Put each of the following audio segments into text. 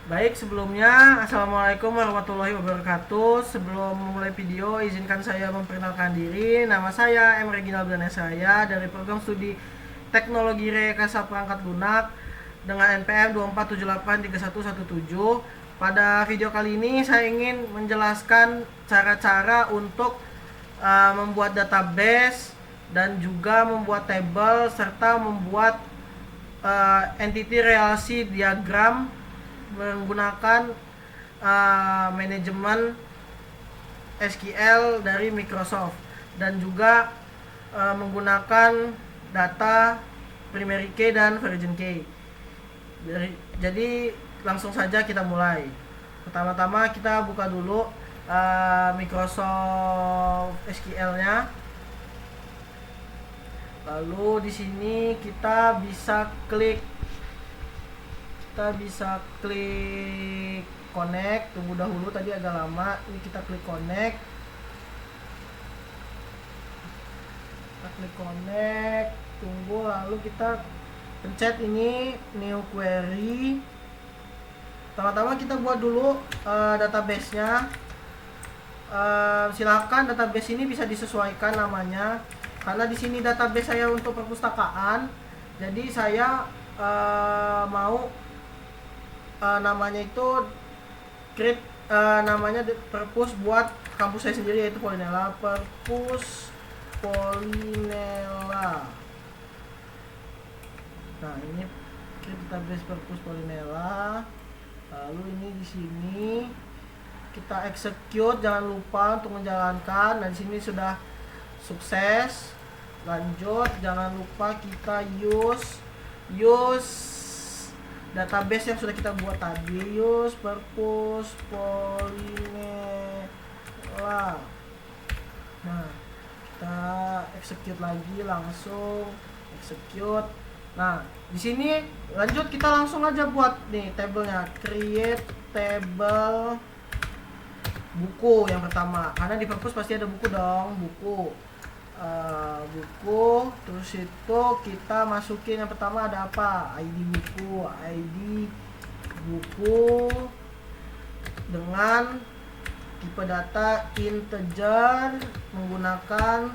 Baik, sebelumnya Assalamualaikum warahmatullahi wabarakatuh. Sebelum memulai video, izinkan saya memperkenalkan diri. Nama saya M. Reginald Ganesaya dari program studi Teknologi Rekayasa Perangkat Lunak dengan NPM 24783117. Pada video kali ini saya ingin menjelaskan cara-cara untuk membuat database dan juga membuat table serta membuat entity relasi diagram menggunakan manajemen SQL dari Microsoft dan juga menggunakan data primary key dan virgin key. Jadi langsung saja kita mulai. Pertama-tama kita buka dulu Microsoft SQL-nya. Lalu di sini kita bisa klik connect. Tunggu dahulu, tadi agak lama. Ini kita klik connect. Tunggu, lalu kita pencet ini new query. Pertama-tama kita buat dulu database-nya. Silakan database ini bisa disesuaikan namanya, karena di sini database saya untuk perpustakaan. Jadi saya mau namanya itu create namanya perpus buat kampus saya sendiri, yaitu Polinella. Perpus Polinella. Nah, ini create database perpus Polinella. Lalu ini di sini kita execute, jangan lupa untuk menjalankan. Nah, di sini sudah sukses. Lanjut, jangan lupa kita use database yang sudah kita buat tadi, use perpus Polinella. Nah, kita execute lagi, langsung execute. Nah, di sini lanjut kita langsung aja buat nih tabelnya, create table buku yang pertama, karena di perpus pasti ada buku dong, buku. Terus itu kita masukin yang pertama ada apa, ID buku dengan tipe data integer menggunakan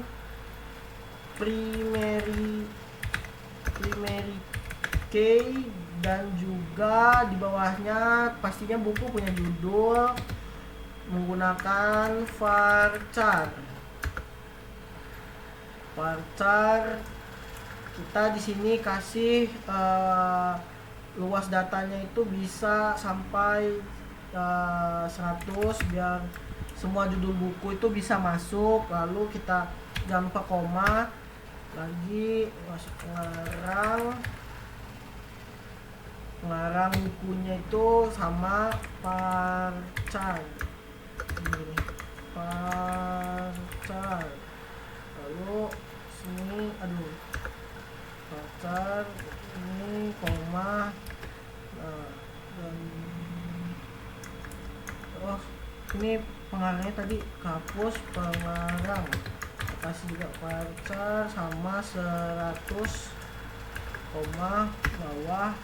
primary key, dan juga di bawahnya pastinya buku punya judul menggunakan varchar. Kita di sini kasih luas datanya itu bisa sampai 100 biar semua judul buku itu bisa masuk. Lalu kita jangan lupa koma lagi, masuk pengarang bukunya itu sama varchar. Lalu sini varchar ini koma. Nah, dan ini pengarangnya tadi hapus pengarang, kasih juga varchar sama 100 koma bawah.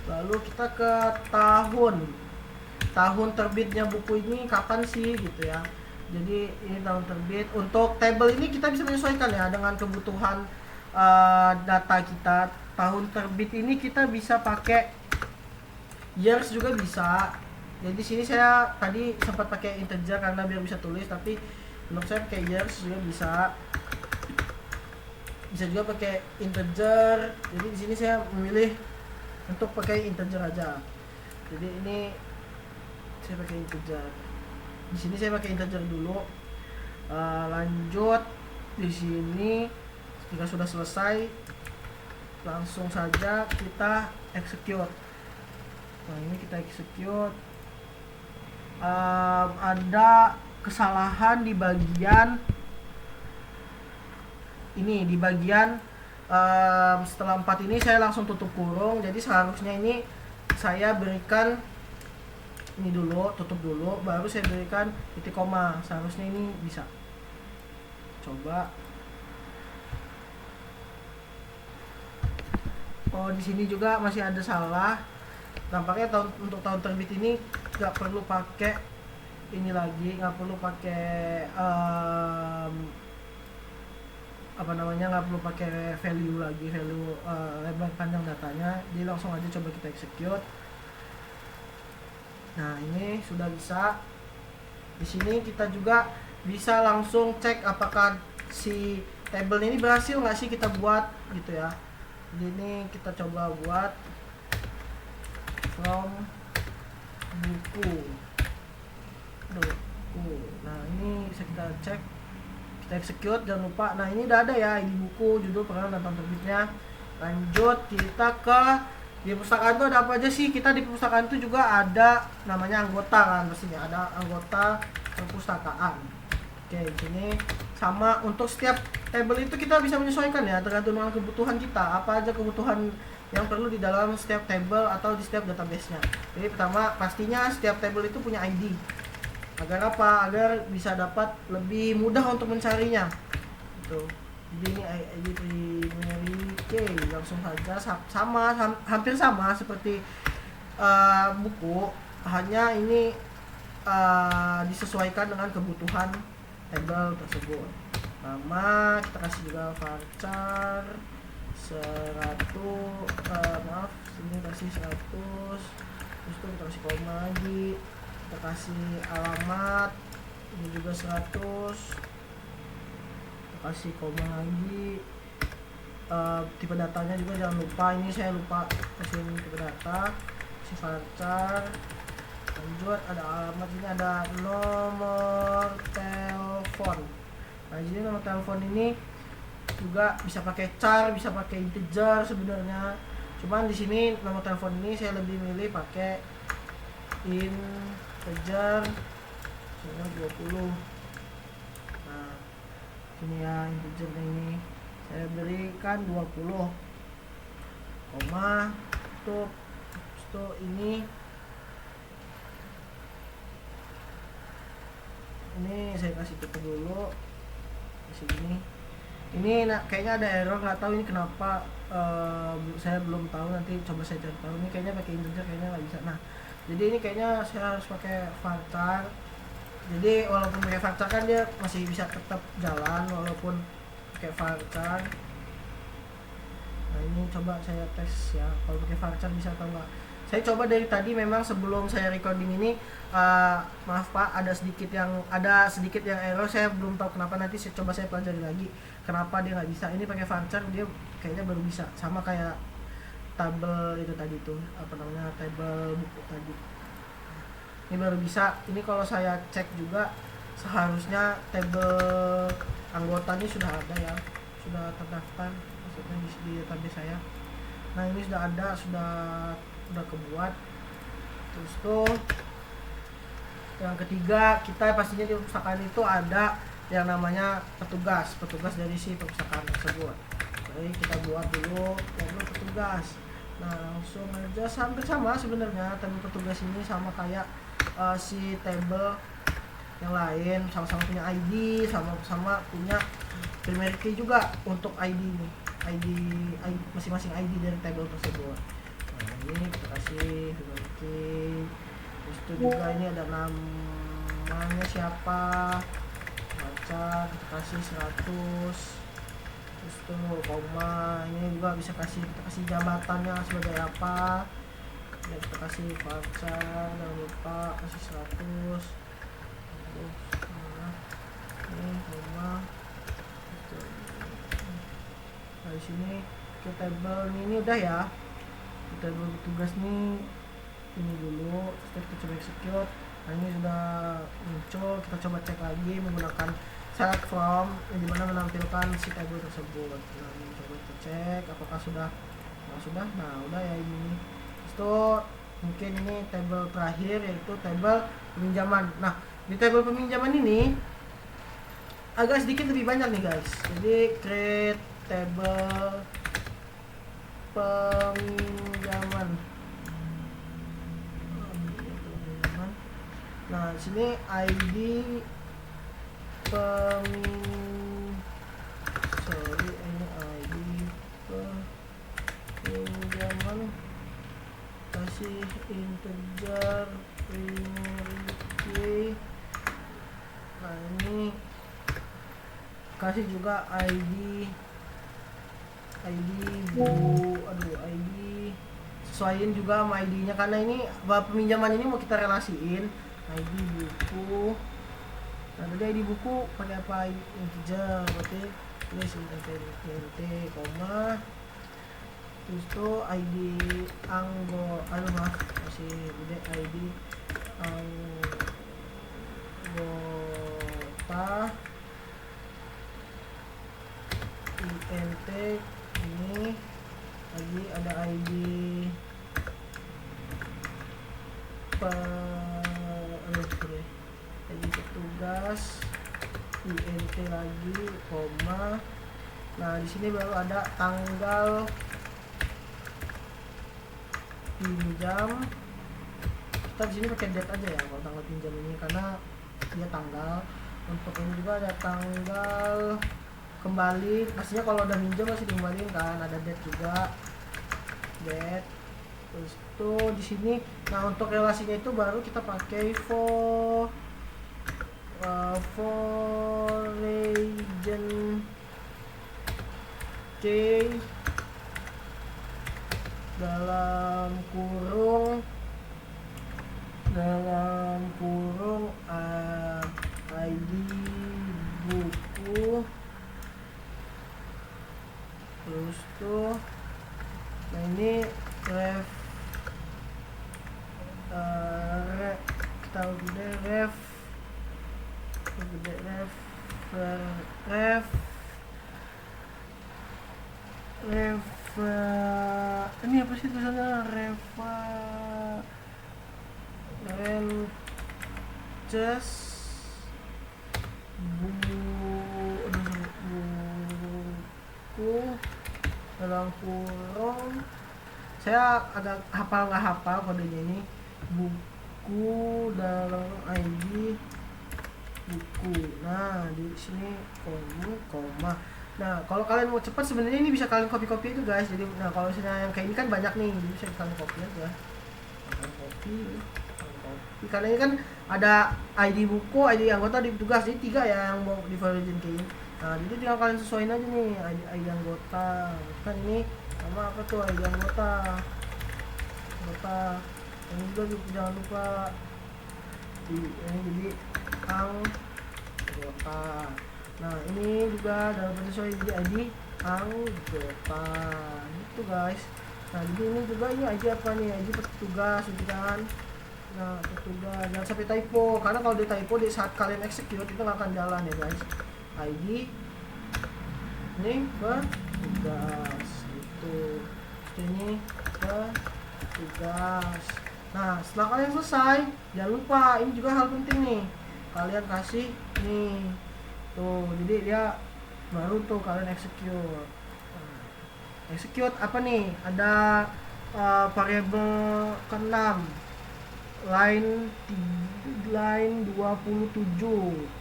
Lalu kita ke tahun terbitnya buku ini kapan sih gitu ya. Jadi ini tahun terbit. Untuk table ini kita bisa menyesuaikan ya dengan kebutuhan data kita. Tahun terbit ini kita bisa pakai years juga bisa. Jadi sini saya tadi sempat pakai integer karena biar bisa tulis, tapi menurut saya pakai years juga bisa. Bisa juga pakai integer. Jadi di sini saya memilih untuk pakai integer aja. Jadi ini saya pakai integer. Di sini saya pakai integer dulu. Lanjut di sini jika sudah selesai langsung saja kita execute. Nah, ini kita execute. Ada kesalahan di bagian ini, di bagian setelah 4 ini saya langsung tutup kurung. Jadi seharusnya ini saya berikan ini dulu, tutup dulu, baru saya berikan titik koma. Seharusnya ini bisa. Coba. Oh, di sini juga masih ada salah. Nampaknya untuk tahun terbit ini nggak perlu pakai ini lagi, nggak perlu pakai nggak perlu pakai value lagi, lebar panjang datanya. Jadi langsung aja coba kita execute. Nah, ini sudah bisa. Di sini kita juga bisa langsung cek apakah si table ini berhasil nggak sih kita buat gitu ya. Jadi ini kita coba buat from buku. Nah, ini bisa kita cek, kita execute, jangan lupa. Nah, ini udah ada ya ID buku, judul, pengarang, dan tahun terbitnya. Lanjut kita ke di perpustakaan itu ada apa aja sih? Kita di perpustakaan itu juga ada namanya anggota kan, pastinya ada anggota perpustakaan. Oke, di sini sama untuk setiap table itu kita bisa menyesuaikan ya, tergantung dengan kebutuhan kita. Apa aja kebutuhan yang perlu di dalam setiap table atau di setiap database-nya. Jadi pertama pastinya setiap table itu punya ID. Agar apa? Agar bisa dapat lebih mudah untuk mencarinya. Gitu. Jadi ini ID primary key, langsung saja hampir sama seperti buku, hanya ini disesuaikan dengan kebutuhan table tersebut. Nama kita kasih juga varchar 100, sini kasih 100, terus itu kita kasih koma lagi, kita kasih alamat ini juga 100, kita kasih koma lagi. Tipe datanya juga jangan lupa, ini saya lupa kasih tipe data, kasih varchar. Lanjut ada alamat, ini ada nomor telepon. Nah, jadi nomor telepon ini juga bisa pakai char, bisa pakai integer sebenarnya. Cuman di sini nomor telepon ini saya lebih milih pakai integer 20. Nah, sini ya integer ini saya berikan 20, koma, tutup. Ini saya kasih tutup dulu, kasih ini kayaknya ada error, nggak tahu ini kenapa. Saya belum tahu, nanti coba saya cari tahu. Ini kayaknya pakai integer kayaknya nggak bisa. Nah, jadi ini kayaknya saya harus pakai varchar. Jadi walaupun pakai varchar kan dia masih bisa tetap jalan walaupun pakai varchar. Nah, ini coba saya tes ya, kalau pakai varchar bisa atau enggak. Saya coba dari tadi, memang sebelum saya recording ini maaf Pak, ada sedikit yang error. Saya belum tahu kenapa, nanti saya pelajari lagi kenapa dia nggak bisa. Ini pakai varchar dia kayaknya baru bisa, sama kayak tabel itu tadi tuh, table buku tadi. Ini baru bisa. Ini kalau saya cek juga seharusnya table anggota ini sudah ada ya, sudah terdaftar maksudnya di database saya. Nah, ini sudah ada, sudah kebuat. Terus tuh yang ketiga, kita pastinya di perpustakaan itu ada yang namanya petugas dari si perpustakaan tersebut. Jadi kita buat dulu petugas. Nah, langsung aja hampir sama sebenarnya table petugas ini, sama kayak si table yang lain, sama-sama punya ID, sama-sama punya primary key juga untuk ID ini. ID masing-masing ID dari table tersebut. Nah, ini kita kasih primary key. Terus itu juga ini ada namanya siapa, baca, kita kasih 100. Terus itu koma, ini juga bisa kita kasih jabatannya sebagai apa. Ya, kita kasih varchar, jangan lupa kasih 100. Terus ini koma. Nah, di sini ke table ini udah ya. Kita table tugas nih ini dulu, terus kita coba execute. Nah, ini sudah muncul, kita coba cek lagi menggunakan select from yang dimana menampilkan si table tersebut. Nah, ini coba kita cek apakah sudah. Nah, udah ya ini. Terus itu mungkin ini table terakhir, yaitu table peminjaman. Nah, di table peminjaman ini agak sedikit lebih banyak nih guys. Jadi create table peminjaman. Nah, di sini ID ini ID peminjaman, kasih integer primary key. Nah ini kasih juga ID ID sesuaiin juga sama ID nya karena ini peminjaman ini mau kita relasiin ID buku. Nah tadi ID buku pakai apa? Integer, berarti tulis int, koma, terus itu ID masih gede, ID anggota int ini lagi ada ID ID petugas int lagi, koma. Nah di sini baru ada tanggal pinjam. Kita di sini pakai date aja ya kalau tanggal pinjam ini karena dia tanggal. Untuk ini juga ada tanggal kembali, pastinya kalau udah minjem masih dikembaliin kan, ada date juga, date. Terus itu di sini, nah untuk relasinya itu baru kita pakai for region C dalam kurung ID buku. Terus tuh nah ini kita udah ini apa sih tulisannya? Buku dalam kurung, saya agak nggak hafal kodenya ini, buku dalam ID buku. Nah di sini koma. Nah kalau kalian mau cepat sebenarnya ini bisa kalian copy itu guys. Jadi nah kalau misalnya yang kayak ini kan banyak nih, jadi bisa kalian copy aja. Copy. Karena ini kan ada ID buku, ID anggota, di petugas, jadi 3 ya yang mau di version kayak ini. Nah jadi tinggal kalian sesuaiin aja nih ID anggota. Kan ini sama apa tuh ID anggota. Ini juga jangan lupa ini jadi anggota. Nah ini juga dalam sesuai jadi ID anggota itu guys. Nah jadi ini juga ini ID apa nih? ID petugas gitu kan. Nah petugas, jangan sampai typo karena kalau di typo di saat kalian execute itu nggak akan jalan ya guys. ID ini petugas itu, ini petugas. Nah setelah kalian selesai jangan lupa ini juga hal penting nih, kalian kasih nih tuh, jadi dia baru tuh kalian execute apa nih, ada variabel ke-6 line 27.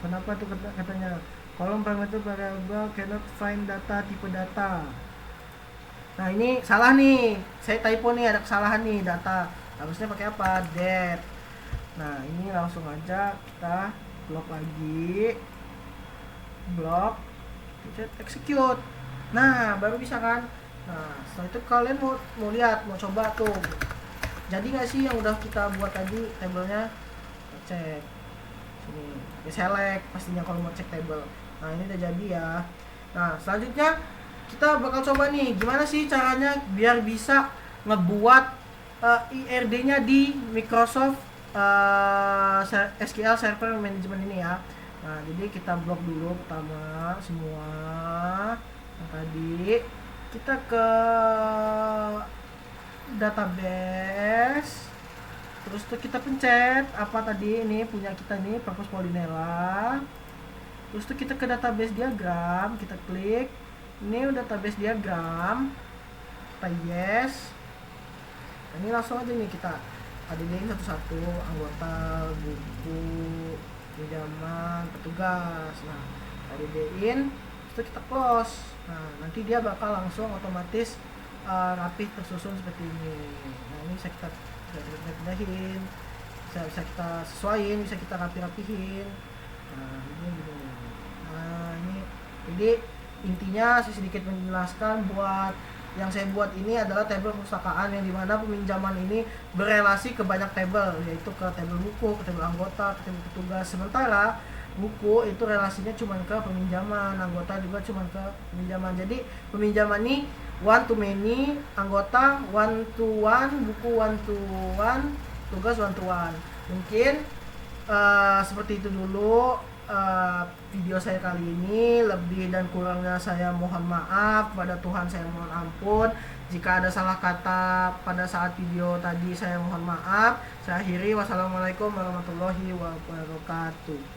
Kenapa tuh katanya kolom parameter variabel cannot find data, tipe data. Nah ini salah nih, saya typo nih, ada kesalahan nih, data harusnya pakai apa? Date. Nah ini langsung aja kita blok lagi, blok, execute. Nah baru bisa kan. Nah setelah itu kalian mau lihat, mau coba tuh jadi nggak sih yang udah kita buat tadi tabelnya. Cek sini ya, select pastinya kalau mau cek tabel. Nah ini udah jadi ya. Nah selanjutnya kita bakal coba nih gimana sih caranya biar bisa ngebuat IRD nya di Microsoft SQL Server Management ini ya. Nah jadi kita blok dulu pertama semua yang tadi, kita ke database, terus tuh kita pencet apa tadi ini punya kita nih purpose Polinela, terus tuh kita ke database diagram, kita klik ini udah database diagram, kita yes. Nah, ini langsung aja nih kita addin satu-satu, anggota, buku, pinjaman, petugas. Nah addin, terus kita close. Nah nanti dia bakal langsung otomatis rapih tersusun seperti ini. Nah ini bisa kita bisa pindah-pindahin, bisa kita sesuaiin, bisa kita rapi-rapihin. Nah ini gini. Nah ini jadi intinya saya sedikit menjelaskan buat yang saya buat ini adalah tabel perpustakaan yang dimana peminjaman ini berelasi ke banyak tabel, yaitu ke tabel buku, ke tabel anggota, ke tabel petugas. Sementara buku itu relasinya cuma ke peminjaman, anggota juga cuma ke peminjaman. Jadi peminjaman ini one to many, anggota one to one, buku one to one, tugas one to one. Mungkin seperti itu dulu video saya kali ini. Lebih dan kurangnya saya mohon maaf, kepada Tuhan saya mohon ampun. Jika ada salah kata pada saat video tadi, saya mohon maaf. Saya akhiri, wassalamualaikum warahmatullahi wabarakatuh.